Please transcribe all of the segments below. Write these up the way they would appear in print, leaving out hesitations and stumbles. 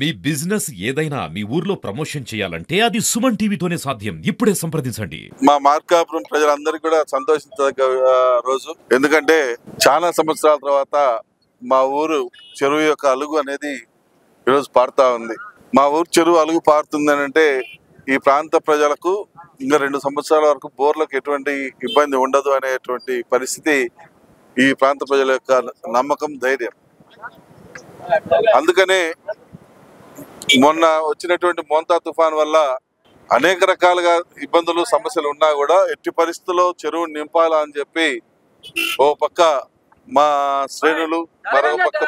మీ business ఏదైనా మీ ఊర్లో promotion చేయాలంటే అది సుమన్ టీవీతోనే సాధ్యం. ఇప్పుడే సంప్రదించండి. మా మార్కాపురం ప్రజలందరికీ కూడా సంతోషించదగ్గ రోజు. ఎందుకంటే చాలా సంవత్సరాల తర్వాత మా ఊరు చెరువు యొక్క అలుగు అనేది ఈరోజు పారుతా ఉంది. మా ఊరు చెరువు అలుగు పారుతుంది అని అంటే ఈ ప్రాంత ప్రజలకు ఇంకా 2 సంవత్సరాల వరకు బోర్లకు ఎటువంటి ఇబ్బంది ఉండదు అనేటువంటి పరిస్థితి ఈ ప్రాంత ప్రజల యొక్క నమ్మకం, ధైర్యం. అందుకనే మొన్న వచ్చినటువంటి మోంతా తుఫాన్ వల్ల అనేక రకాలుగా ఇబ్బందులు, సమస్యలు ఉన్నా కూడా ఎట్టి పరిస్థితుల్లో చెరువు నింపాలా అని చెప్పి ఓ పక్క మా శ్రేణులు, మరో పక్క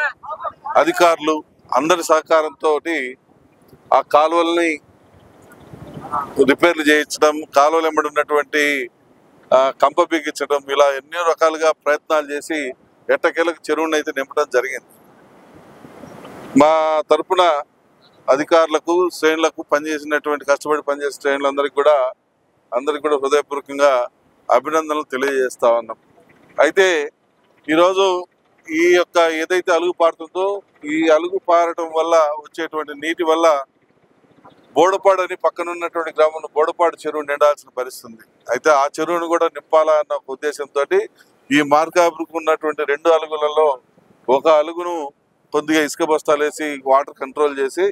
అధికారులు అందరి సహకారంతో ఆ కాలువల్ని రిపేర్లు చేయించడం, కాలువలు వెంబడి ఉన్నటువంటి కంప బిగించడం, ఇలా ఎన్నో రకాలుగా ప్రయత్నాలు చేసి ఎట్టకేలకు చెరువుని అయితే నింపడం జరిగింది. మా తరపున అధికారులకు, శ్రేణులకు కష్టపడి పనిచేసిన శ్రేణులందరికీ కూడా హృదయపూర్వకంగా అభినందనలు తెలియజేస్తా ఉన్నాం. అయితే ఈరోజు ఈ యొక్క ఏదైతే అలుగు పారుతుందో ఈ అలుగు పారటం వల్ల వచ్చేటువంటి నీటి వల్ల బోడపాడు అని పక్కన ఉన్నటువంటి గ్రామంలో బోడపాడు చెరువు నిండాల్సిన పరిస్థితి. అయితే ఆ చెరువును కూడా నింపాలన్న ఒక ఉద్దేశంతో ఈ మార్కాపురకు ఉన్నటువంటి 2 అలుగులలో ఒక అలుగును కొద్దిగా ఇసుక బస్తాలు వేసి వాటర్ కంట్రోల్ చేసి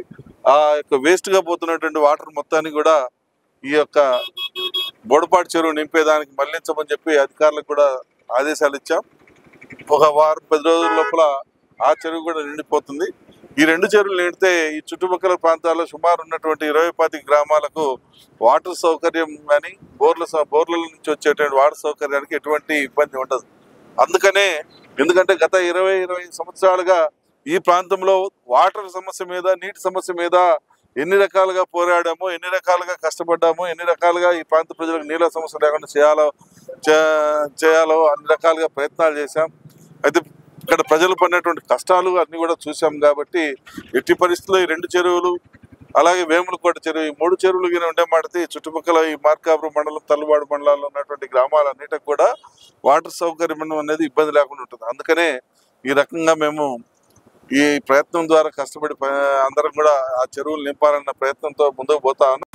ఆ యొక్క వేస్ట్ గా పోతున్నటువంటి వాటర్ మొత్తాన్ని కూడా ఈ యొక్క బోడపాడు చెరువు నింపేదానికి మళ్లించమని చెప్పి అధికారులకు కూడా ఆదేశాలు ఇచ్చాం. ఒక వారం 10 రోజుల లోపల ఆ చెరువు కూడా నిండిపోతుంది. ఈ 2 చెరువులు నిండితే ఈ చుట్టుపక్కల ప్రాంతాల్లో సుమారు ఉన్నటువంటి 20-25 గ్రామాలకు వాటర్ సౌకర్యం కానీ బోర్ల నుంచి వచ్చేటువంటి వాటర్ సౌకర్యానికి ఎటువంటి ఇబ్బంది ఉండదు. ఎందుకంటే గత 20 సంవత్సరాలుగా ఈ ప్రాంతంలో వాటర్ సమస్య మీద, నీటి సమస్య మీద ఎన్ని రకాలుగా పోరాడామో, ఎన్ని రకాలుగా కష్టపడ్డామో, ఎన్ని రకాలుగా ఈ ప్రాంత ప్రజలకు నీళ్ళ సమస్య లేకుండా చేయాలో అన్ని రకాలుగా ప్రయత్నాలు చేశాం. అయితే ఇక్కడ ప్రజలు పడినటువంటి కష్టాలు అన్ని కూడా చూసాం. కాబట్టి ఎట్టి పరిస్థితుల్లో ఈ 2 చెరువులు, అలాగే వేములకోట చెరువు, ఈ 3 చెరువులు గిన ఉండే మాటది చుట్టుపక్కల ఈ మార్కాపురం మండలం, తల్లుబాడు మండలాల్లో ఉన్నటువంటి గ్రామాలన్నిటికి కూడా వాటర్ సౌకర్యం అనేది ఇబ్బంది లేకుండా ఉంటుంది. అందుకనే ఈ రకంగా మేము ఈ ప్రయత్నం ద్వారా కష్టపడి అందరం కూడా ఆ చెరువులు నింపాలన్న ప్రయత్నంతో ముందుకు పోతా ఉన్నాం.